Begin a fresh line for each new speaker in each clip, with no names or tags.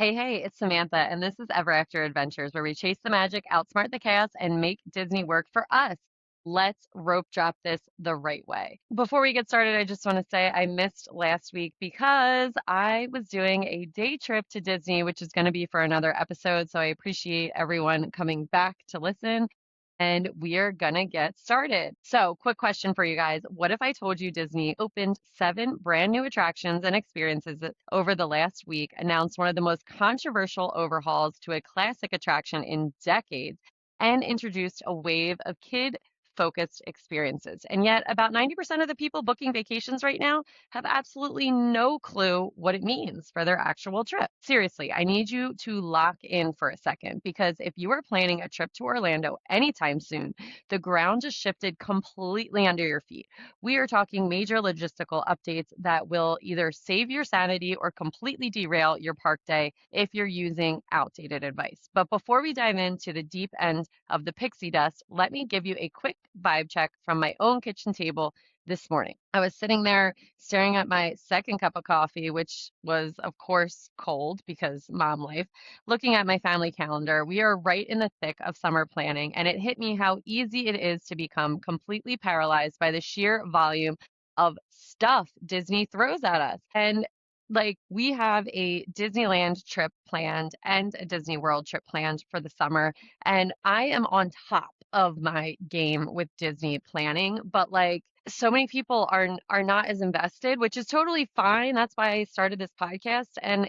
Hey, it's Samantha, and this is Ever After Adventures, where we chase the magic, outsmart the chaos, and make Disney work for us. Let's rope drop this the right way. Before we get started, I just want to say I missed last week because I was doing a day trip to Disney, which is going to be for another episode. So I appreciate everyone coming back to listen and we are gonna get started. So, quick question for you guys. What if I told you Disney opened 7 brand new attractions and experiences over the last week, announced one of the most controversial overhauls to a classic attraction in decades, and introduced a wave of kid focused experiences? And yet, about 90% of the people booking vacations right now have absolutely no clue what it means for their actual trip. Seriously, I need you to lock in for a second because if you are planning a trip to Orlando anytime soon, the ground just shifted completely under your feet. We are talking major logistical updates that will either save your sanity or completely derail your park day if you're using outdated advice. But before we dive into the deep end of the pixie dust, let me give you a quick vibe check from my own kitchen table this morning. I was sitting there staring at my second cup of coffee, which was, of course, cold because mom life, looking at my family calendar. We are right in the thick of summer planning, and it hit me how easy it is to become completely paralyzed by the sheer volume of stuff Disney throws at us. And like we have a Disneyland trip planned and a Disney World trip planned for the summer, and I am on top of my game with Disney planning, but like so many people are not as invested, which is totally fine. That's why I started this podcast, and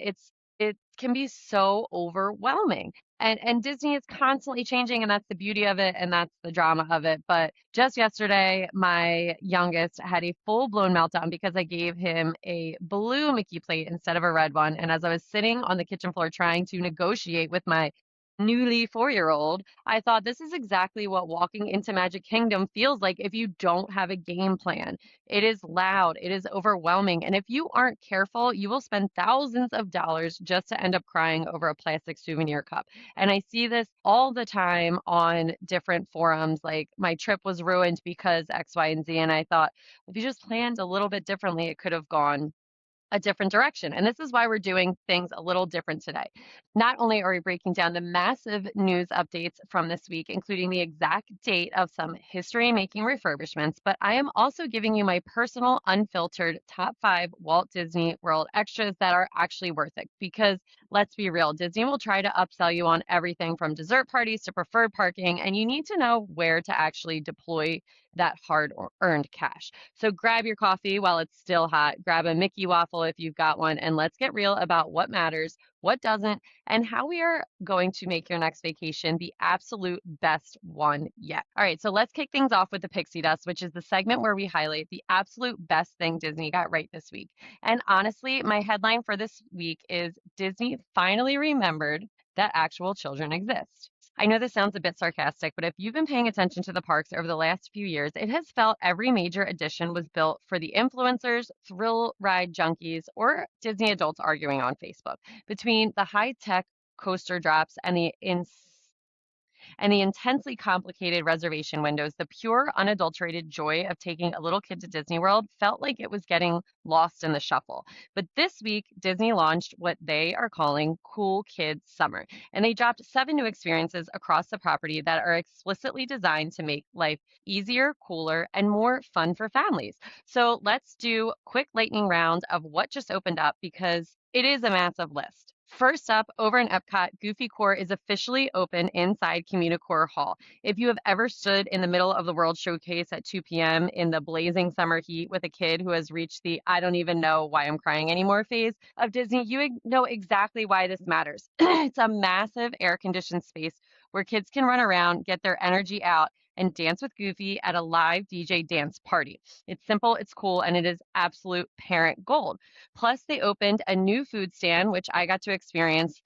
it can be so overwhelming. And Disney is constantly changing, and that's the beauty of it, and that's the drama of it. But just yesterday, my youngest had a full-blown meltdown because I gave him a blue Mickey plate instead of a red one. And as I was sitting on the kitchen floor trying to negotiate with my newly 4-year-old, I thought this is exactly what walking into Magic Kingdom feels like if you don't have a game plan. It is loud, it is overwhelming, and if you aren't careful, you will spend thousands of dollars just to end up crying over a plastic souvenir cup. And I see this all the time on different forums, like my trip was ruined because X, Y, and Z. And I thought, if you just planned a little bit differently, it could have gone a different direction. And this is why we're doing things a little different today. Not only are we breaking down the massive news updates from this week, including the exact date of some history making refurbishments, but I am also giving you my personal, unfiltered top 5 Walt Disney World extras that are actually worth it. Because let's be real, Disney will try to upsell you on everything from dessert parties to preferred parking, and you need to know where to actually deploy that hard earned cash. So grab your coffee while it's still hot, grab a Mickey waffle if you've got one, and let's get real about what matters, what doesn't, and how we are going to make your next vacation the absolute best one yet. All right, so let's kick things off with the Pixie Dust, which is the segment where we highlight the absolute best thing Disney got right this week. And honestly, my headline for this week is Disney finally remembered that actual children exist. I know this sounds a bit sarcastic, but if you've been paying attention to the parks over the last few years, it has felt every major addition was built for the influencers, thrill ride junkies, or Disney adults arguing on Facebook. Between the high-tech coaster drops and the intensely complicated reservation windows, the pure, unadulterated joy of taking a little kid to Disney World felt like it was getting lost in the shuffle. But this week, Disney launched what they are calling Cool Kids Summer, and they dropped 7 new experiences across the property that are explicitly designed to make life easier, cooler, and more fun for families. So let's do quick lightning round of what just opened up because it is a massive list. First up, over in Epcot, Goofy Core is officially open inside Communicore Hall. If you have ever stood in the middle of the World Showcase at 2 p.m. in the blazing summer heat with a kid who has reached the I don't even know why I'm crying anymore phase of Disney, you know exactly why this matters. It's a massive air-conditioned space where kids can run around, get their energy out, and dance with Goofy at a live DJ dance party. It's simple, it's cool, and it is absolute parent gold. Plus, they opened a new food stand, which I got to experience,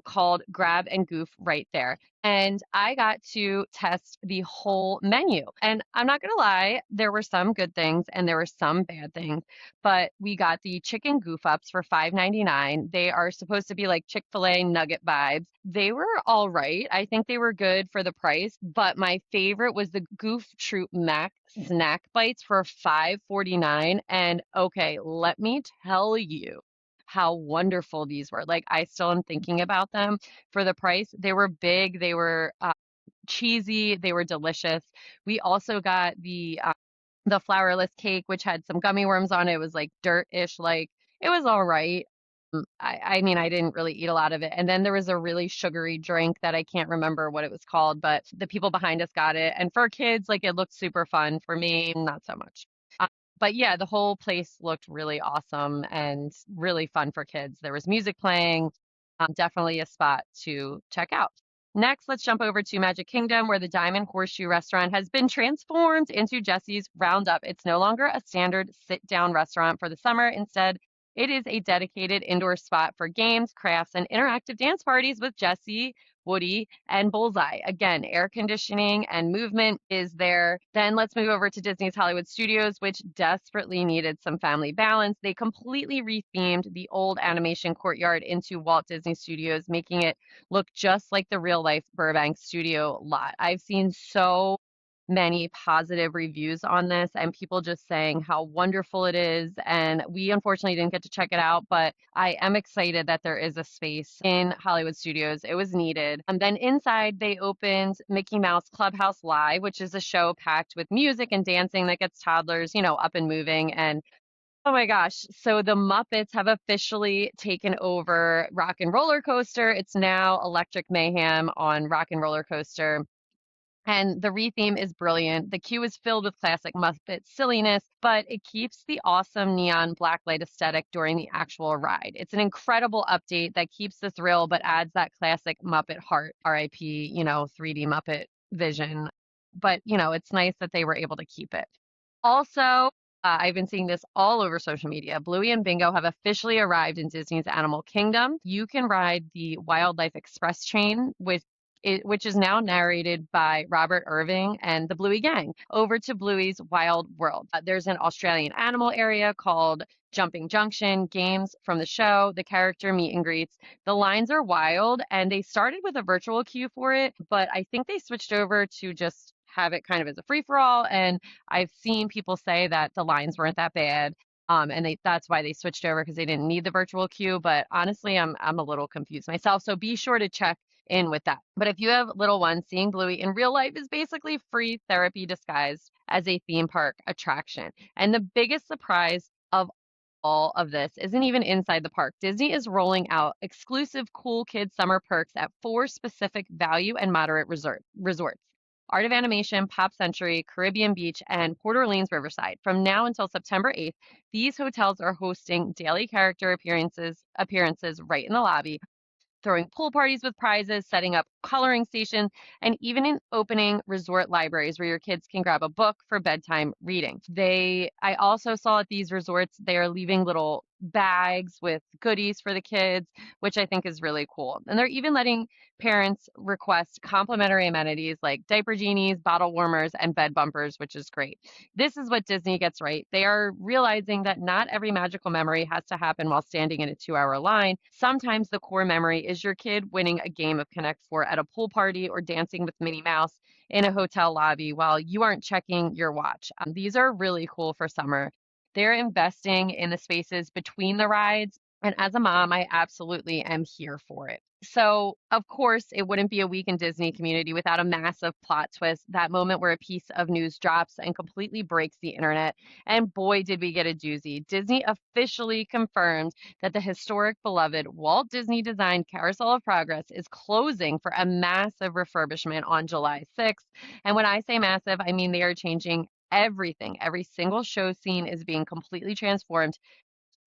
called Grab and Goof right there. And I got to test the whole menu. And I'm not going to lie, there were some good things and there were some bad things. But we got the chicken goof ups for $5.99. They are supposed to be like Chick-fil-A nugget vibes. They were all right. I think they were good for the price. But my favorite was the Goof Troop Mac snack bites for $5.49. And okay, let me tell you, how wonderful these were. Like, I still am thinking about them for the price. They were big, they were cheesy, they were delicious. We also got the flourless cake, which had some gummy worms on it. It was like dirt-ish, like it was all right. I mean, I didn't really eat a lot of it. And then there was a really sugary drink that I can't remember what it was called, but the people behind us got it. And for kids, like it looked super fun. For me, not so much. Uh, but yeah, the whole place looked really awesome and really fun for kids. There was music playing, definitely a spot to check out. Next, let's jump over to Magic Kingdom, where the Diamond Horseshoe restaurant has been transformed into Jesse's Roundup. It's no longer a standard sit down restaurant for the summer. Instead, it is a dedicated indoor spot for games, crafts, and interactive dance parties with Jesse, Woody, and Bullseye. Again, air conditioning and movement is there. Then let's move over to Disney's Hollywood Studios, which desperately needed some family balance. They completely rethemed the old animation courtyard into Walt Disney Studios, making it look just like the real life Burbank studio lot. I've seen so many positive reviews on this and people just saying how wonderful it is. And we unfortunately didn't get to check it out, but I am excited that there is a space in Hollywood Studios. It was needed. And then inside, they opened Mickey Mouse Clubhouse Live, which is a show packed with music and dancing that gets toddlers, up and moving. And oh my gosh. So the Muppets have officially taken over Rock and Roller Coaster. It's now Electric Mayhem on Rock and Roller Coaster. And the retheme is brilliant. The queue is filled with classic Muppet silliness, but it keeps the awesome neon blacklight aesthetic during the actual ride. It's an incredible update that keeps the thrill, but adds that classic Muppet heart, RIP, 3D Muppet vision. But, it's nice that they were able to keep it. Also, I've been seeing this all over social media. Bluey and Bingo have officially arrived in Disney's Animal Kingdom. You can ride the Wildlife Express train which is now narrated by Robert Irving and the Bluey Gang, over to Bluey's Wild World. There's an Australian animal area called Jumping Junction, games from the show, the character meet and greets. The lines are wild, and they started with a virtual queue for it, but I think they switched over to just have it kind of as a free for all. And I've seen people say that the lines weren't that bad. And that's why they switched over because they didn't need the virtual queue. But honestly, I'm a little confused myself. So be sure to check in with that. But if you have little ones, seeing Bluey in real life is basically free therapy disguised as a theme park attraction. And the biggest surprise of all of this isn't even inside the park. Disney is rolling out exclusive cool kids summer perks at 4 specific value and moderate resorts. Art of Animation, Pop Century, Caribbean Beach, and Port Orleans Riverside. From now until September 8th, these hotels are hosting daily character appearances right in the lobby, throwing pool parties with prizes, setting up coloring stations, and even in opening resort libraries where your kids can grab a book for bedtime reading. I also saw at these resorts, they are leaving little bags with goodies for the kids, which I think is really cool. And they're even letting parents request complimentary amenities like diaper genies, bottle warmers, and bed bumpers, which is great. This is what Disney gets right. They are realizing that not every magical memory has to happen while standing in a 2-hour line. Sometimes the core memory is your kid winning a game of Connect Four at a pool party or dancing with Minnie Mouse in a hotel lobby while you aren't checking your watch. These are really cool for summer. They're investing in the spaces between the rides. And as a mom, I absolutely am here for it. So, of course, it wouldn't be a week in Disney community without a massive plot twist, that moment where a piece of news drops and completely breaks the internet. And boy, did we get a doozy. Disney officially confirmed that the historic, beloved Walt Disney designed Carousel of Progress is closing for a massive refurbishment on July 6th. And when I say massive, I mean they are changing everything. Every single show scene is being completely transformed,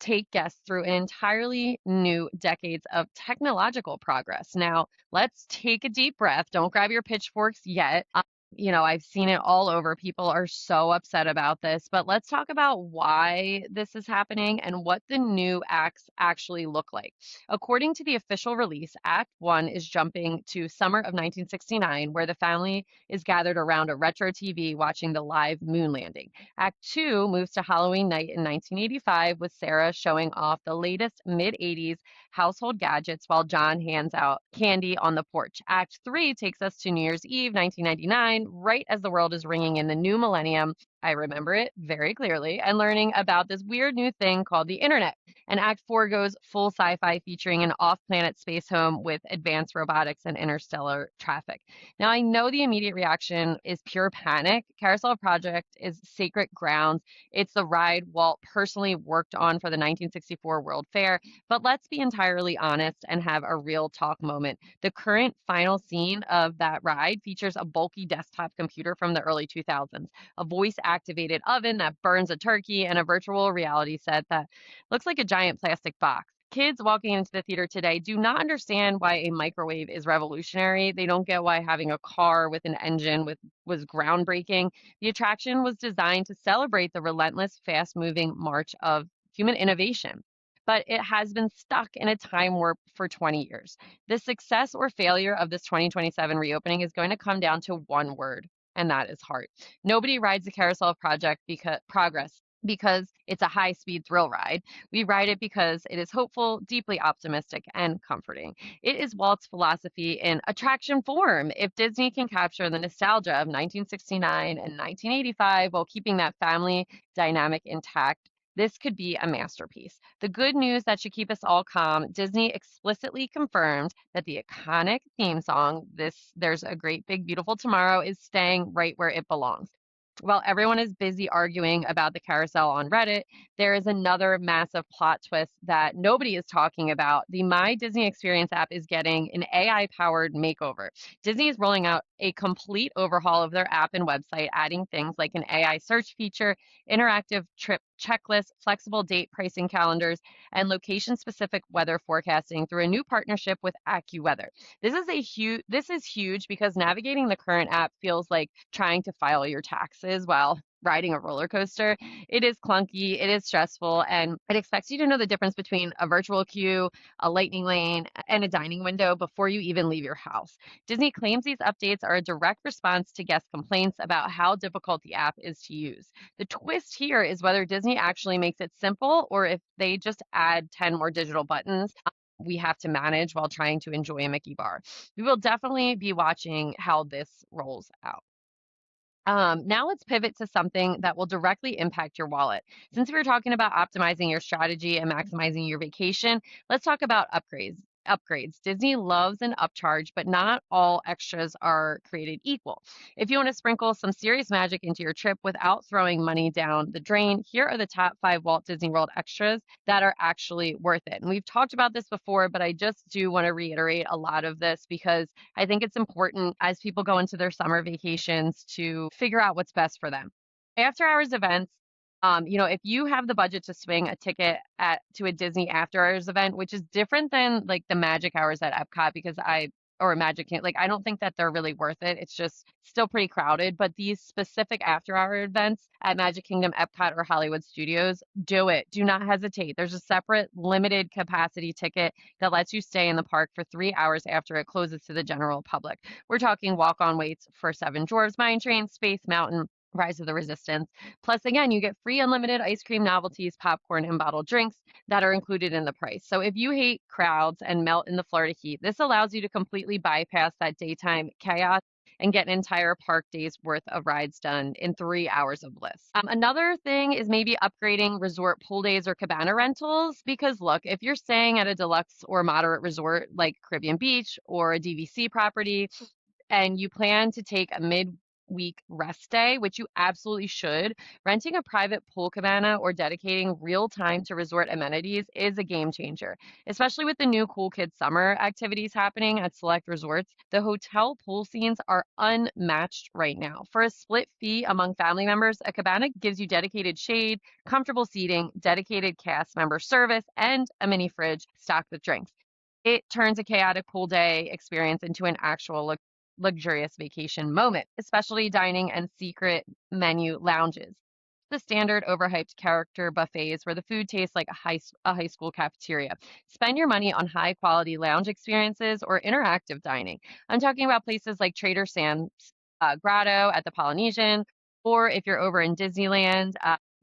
take guests through an entirely new decades of technological progress. Now, let's take a deep breath. Don't grab your pitchforks yet. I've seen it all over. People are so upset about this, but let's talk about why this is happening and what the new acts actually look like. According to the official release, Act 1 is jumping to summer of 1969, where the family is gathered around a retro TV watching the live moon landing. Act 2 moves to Halloween night in 1985, with Sarah showing off the latest mid-80s household gadgets while John hands out candy on the porch. Act 3 takes us to New Year's Eve, 1999, right as the world is ringing in the new millennium. I remember it very clearly, and learning about this weird new thing called the internet. And Act 4 goes full sci-fi, featuring an off-planet space home with advanced robotics and interstellar traffic. Now, I know the immediate reaction is pure panic. Carousel Project is sacred ground. It's the ride Walt personally worked on for the 1964 World Fair. But let's be entirely honest and have a real talk moment. The current final scene of that ride features a bulky desktop computer from the early 2000s, a voice activated oven that burns a turkey, and a virtual reality set that looks like a giant plastic box. Kids walking into the theater today do not understand why a microwave is revolutionary. They don't get why having a car with an engine was groundbreaking. The attraction was designed to celebrate the relentless, fast-moving march of human innovation. But it has been stuck in a time warp for 20 years. The success or failure of this 2027 reopening is going to come down to one word, and that is heart. Nobody rides the Carousel of Project Progress because it's a high-speed thrill ride. We ride it because it is hopeful, deeply optimistic, and comforting. It is Walt's philosophy in attraction form. If Disney can capture the nostalgia of 1969 and 1985 while keeping that family dynamic intact, this could be a masterpiece. The good news that should keep us all calm, Disney explicitly confirmed that the iconic theme song, This There's a Great Big Beautiful Tomorrow, is staying right where it belongs. While everyone is busy arguing about the carousel on Reddit, there is another massive plot twist that nobody is talking about. The My Disney Experience app is getting an AI-powered makeover. Disney is rolling out a complete overhaul of their app and website, adding things like an AI search feature, interactive trip checklists, flexible date pricing calendars, and location-specific weather forecasting through a new partnership with AccuWeather. This is huge because navigating the current app feels like trying to file your taxes while riding a roller coaster. It is clunky, it is stressful, and it expects you to know the difference between a virtual queue, a lightning lane, and a dining window before you even leave your house. Disney claims these updates are a direct response to guest complaints about how difficult the app is to use. The twist here is whether Disney actually makes it simple or if they just add 10 more digital buttons we have to manage while trying to enjoy a Mickey bar. We will definitely be watching how this rolls out. Now let's pivot to something that will directly impact your wallet. Since we were talking about optimizing your strategy and maximizing your vacation, let's talk about upgrades. Disney loves an upcharge, but not all extras are created equal. If you want to sprinkle some serious magic into your trip without throwing money down the drain, here are the top 5 Walt Disney World extras that are actually worth it. And we've talked about this before, but I just do want to reiterate a lot of this because I think it's important as people go into their summer vacations to figure out what's best for them. After hours events, if you have the budget to swing a ticket to a Disney after hours event, which is different than like the magic hours at Epcot or Magic Kingdom, like I don't think that they're really worth it. It's just still pretty crowded. But these specific after hour events at Magic Kingdom, Epcot, or Hollywood Studios, do it. Do not hesitate. There's a separate limited capacity ticket that lets you stay in the park for 3 hours after it closes to the general public. We're talking walk-on waits for Seven Dwarfs Mine Train, Space Mountain, Rise of the Resistance. Plus, again, you get free unlimited ice cream, novelties, popcorn, and bottled drinks that are included in the price. So if you hate crowds and melt in the Florida heat, this allows you to completely bypass that daytime chaos and get an entire park day's worth of rides done in 3 hours of bliss. Another thing is maybe upgrading resort pool days or cabana rentals because look, if you're staying at a deluxe or moderate resort like Caribbean Beach or a DVC property, and you plan to take a mid-week rest day, which you absolutely should, renting a private pool cabana or dedicating real time to resort amenities is a game changer. Especially with the new Cool Kids summer activities happening at select resorts, the hotel pool scenes are unmatched right now. For a split fee among family members, a cabana gives you dedicated shade, comfortable seating, dedicated cast member service, and a mini fridge stocked with drinks. It turns a chaotic pool day experience into an actual luxurious vacation moment, especially dining and secret menu lounges. The standard overhyped character buffets where the food tastes like a high school cafeteria. Spend your money on high quality lounge experiences or interactive dining. I'm talking about places like Trader Sam's Grotto at the Polynesian, or if you're over in Disneyland,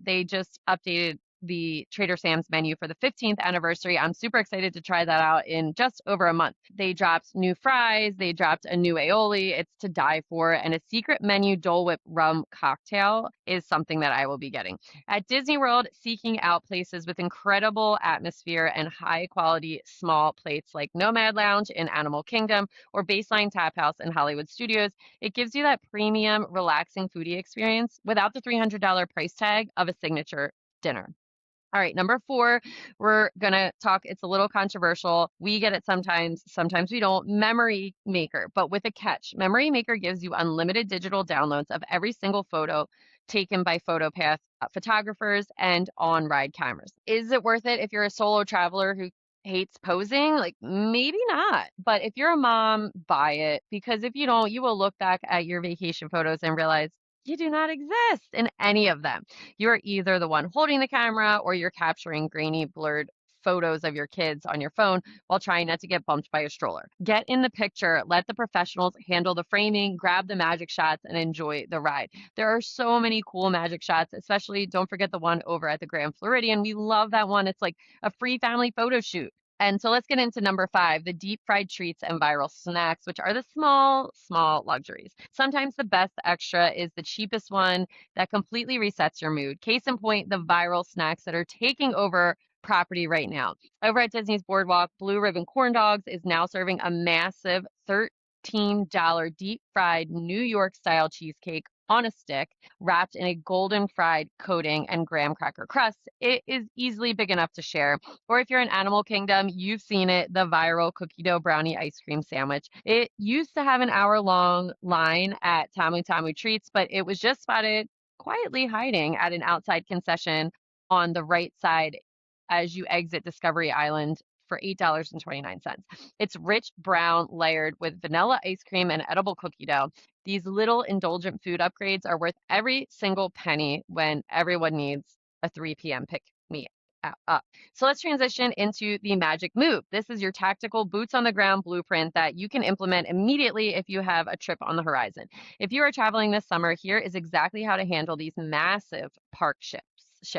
they just updated the Trader Sam's menu for the 15th anniversary. I'm super excited to try that out in just over a month. They dropped new fries, they dropped a new aioli. It's to die for, and a secret menu Dole Whip rum cocktail is something that I will be getting. At Disney World, seeking out places with incredible atmosphere and high quality small plates like Nomad Lounge in Animal Kingdom or Baseline Tap House in Hollywood Studios, it gives you that premium, relaxing foodie experience without the $300 price tag of a signature dinner. All right, number four, we're gonna talk. It's a little controversial. We get it sometimes, sometimes we don't. Memory Maker, but with a catch. Memory Maker gives you unlimited digital downloads of every single photo taken by PhotoPath photographers and on-ride cameras. Is it worth it if you're a solo traveler who hates posing? Like, maybe not. But if you're a mom, buy it because if you don't, you will look back at your vacation photos and realize you do not exist in any of them. You're either the one holding the camera or you're capturing grainy, blurred photos of your kids on your phone while trying not to get bumped by a stroller. Get in the picture, let the professionals handle the framing, grab the magic shots, and enjoy the ride. There are so many cool magic shots, especially don't forget the one over at the Grand Floridian. We love that one. It's like a free family photo shoot. And so let's get into number five, the deep fried treats and viral snacks, which are the small, small luxuries. Sometimes the best extra is the cheapest one that completely resets your mood. Case in point, the viral snacks that are taking over property right now. Over at Disney's Boardwalk, Blue Ribbon Corn Dogs is now serving a massive $13 deep fried New York style cheesecake on a stick, wrapped in a golden fried coating and graham cracker crust. It is easily big enough to share. Or if you're in Animal Kingdom, you've seen it, the viral cookie dough brownie ice cream sandwich. It used to have an hour-long line at Tamu Tamu Treats, but it was just spotted quietly hiding at an outside concession on the right side as you exit Discovery Island for $8.29. It's rich brown layered with vanilla ice cream and edible cookie dough. These little indulgent food upgrades are worth every single penny when everyone needs a 3 p.m. pick me up. So let's transition into the magic move. This is your tactical boots on the ground blueprint that you can implement immediately if you have a trip on the horizon. If you are traveling this summer, here is exactly how to handle these massive park shifts.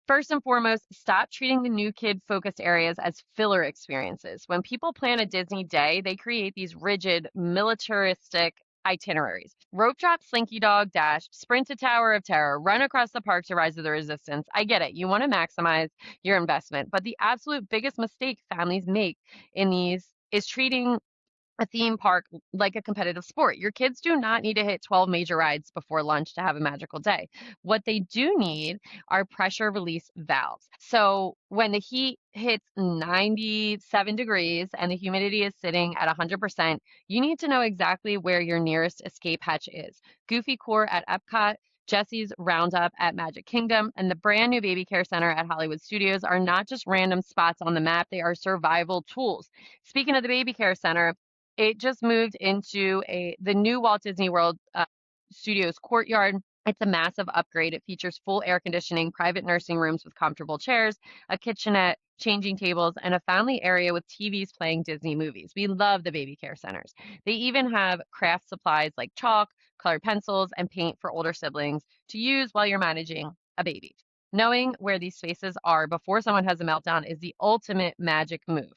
First and foremost, stop treating the new kid focused areas as filler experiences. When people plan a Disney day, they create these rigid, militaristic itineraries. Rope drop, slinky dog, dash, sprint to Tower of Terror, run across the park to Rise of the Resistance. I get it. You want to maximize your investment. But the absolute biggest mistake families make in these is treating a theme park like a competitive sport. Your kids do not need to hit 12 major rides before lunch to have a magical day. What they do need are pressure release valves. So when the heat hits 97 degrees and the humidity is sitting at 100%, you need to know exactly where your nearest escape hatch is. Goofy Core at Epcot, Jesse's Roundup at Magic Kingdom, and the brand new Baby Care Center at Hollywood Studios are not just random spots on the map, they are survival tools. Speaking of the Baby Care Center, it just moved into the new Walt Disney World Studios courtyard. It's a massive upgrade. It features full air conditioning, private nursing rooms with comfortable chairs, a kitchenette, changing tables, and a family area with TVs playing Disney movies. We love the baby care centers. They even have craft supplies like chalk, colored pencils, and paint for older siblings to use while you're managing a baby. Knowing where these spaces are before someone has a meltdown is the ultimate magic move.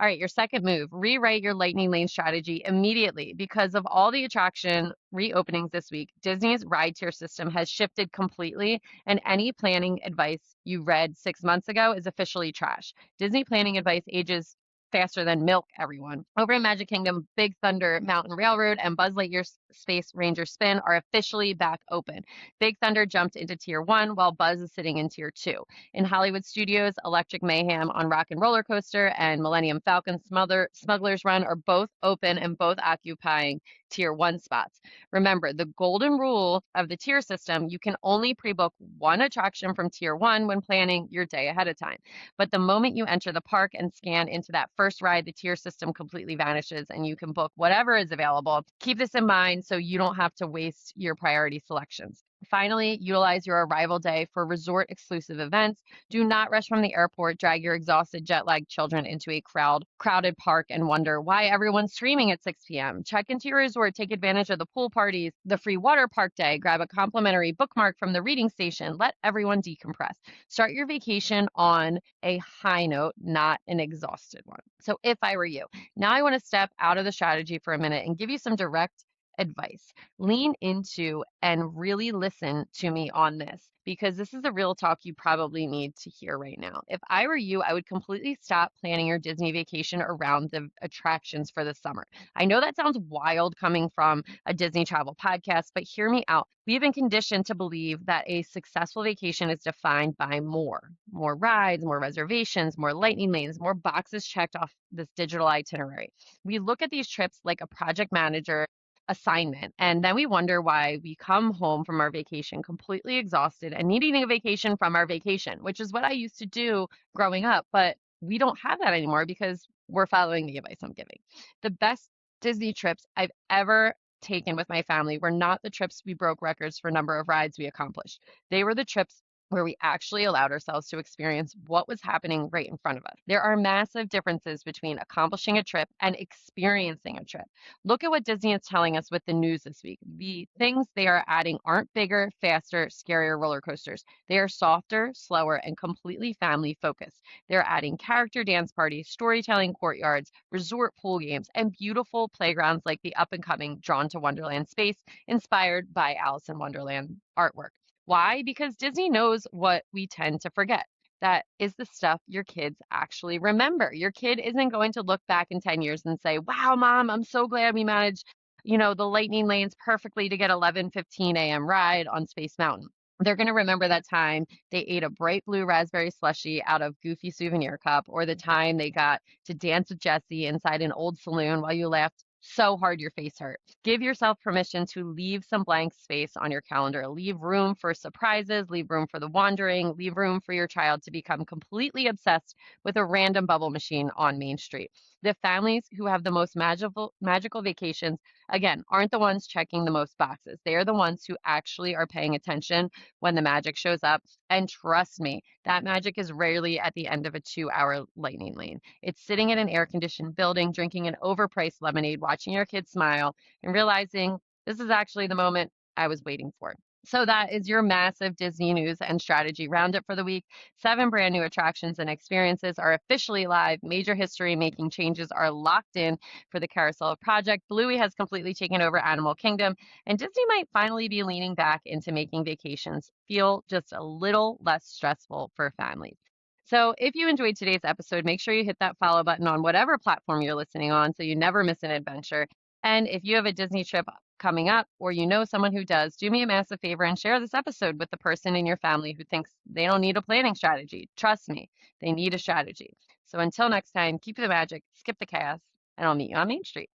All right, your second move, rewrite your lightning lane strategy immediately. Because of all the attraction reopenings this week, Disney's ride tier system has shifted completely, and any planning advice you read 6 months ago is officially trash. Disney planning advice ages faster than milk, everyone. Over in Magic Kingdom, Big Thunder Mountain Railroad and Buzz Lightyear Space Ranger Spin are officially back open. Big Thunder jumped into Tier 1 while Buzz is sitting in Tier 2. In Hollywood Studios, Electric Mayhem on Rock and Roller Coaster and Millennium Falcon Smuggler's Run are both open and both occupying Tier 1 spots. Remember, the golden rule of the tier system, you can only pre-book one attraction from Tier 1 when planning your day ahead of time. But the moment you enter the park and scan into that first ride, the tier system completely vanishes and you can book whatever is available. Keep this in mind so you don't have to waste your priority selections. Finally, utilize your arrival day for resort exclusive events. Do not rush from the airport, drag your exhausted jet lagged children into a crowded park and wonder why everyone's streaming at 6 p.m. Check into your resort, take advantage of the pool parties, the free water park day, grab a complimentary bookmark from the reading station. Let everyone decompress. Start your vacation on a high note, not an exhausted one. So if I were you, now I want to step out of the strategy for a minute and give you some direct advice. Lean into and really listen to me on this because this is the real talk you probably need to hear right now. If I were you, I would completely stop planning your Disney vacation around the attractions for the summer. I know that sounds wild coming from a Disney travel podcast, but hear me out. We've been conditioned to believe that a successful vacation is defined by more rides, more reservations, more lightning lanes, more boxes checked off this digital itinerary. We look at these trips like a project manager assignment. And then we wonder why we come home from our vacation completely exhausted and needing a vacation from our vacation, which is what I used to do growing up. But we don't have that anymore because we're following the advice I'm giving. The best Disney trips I've ever taken with my family were not the trips we broke records for number of rides we accomplished. They were the trips where we actually allowed ourselves to experience what was happening right in front of us. There are massive differences between accomplishing a trip and experiencing a trip. Look at what Disney is telling us with the news this week. The things they are adding aren't bigger, faster, scarier roller coasters. They are softer, slower, and completely family focused. They're adding character dance parties, storytelling courtyards, resort pool games, and beautiful playgrounds like the up and coming Drawn to Wonderland space inspired by Alice in Wonderland artwork. Why? Because Disney knows what we tend to forget. That is the stuff your kids actually remember. Your kid isn't going to look back in 10 years and say, "Wow, mom, I'm so glad we managed, the lightning lanes perfectly to get 11:15 a.m. ride on Space Mountain." They're going to remember that time they ate a bright blue raspberry slushie out of Goofy souvenir cup, or the time they got to dance with Jessie inside an old saloon while you laughed so hard your face hurt. Give yourself permission to leave some blank space on your calendar. Leave room for surprises, leave room for the wandering, leave room for your child to become completely obsessed with a random bubble machine on Main Street. The families who have the most magical vacations, again, aren't the ones checking the most boxes. They are the ones who actually are paying attention when the magic shows up. And trust me, that magic is rarely at the end of a 2-hour lightning lane. It's sitting in an air conditioned building, drinking an overpriced lemonade, watching your kids smile, and realizing this is actually the moment I was waiting for. So that is your massive Disney news and strategy roundup for the week. 7 brand new attractions and experiences are officially live. Major history making changes are locked in for the Carousel of Project. Bluey has completely taken over Animal Kingdom, and Disney might finally be leaning back into making vacations feel just a little less stressful for families. So if you enjoyed today's episode, make sure you hit that follow button on whatever platform you're listening on so you never miss an adventure. And if you have a Disney trip coming up or you know someone who does, do me a massive favor and share this episode with the person in your family who thinks they don't need a planning strategy. Trust me, they need a strategy. So until next time, keep the magic, skip the chaos, and I'll meet you on Main Street.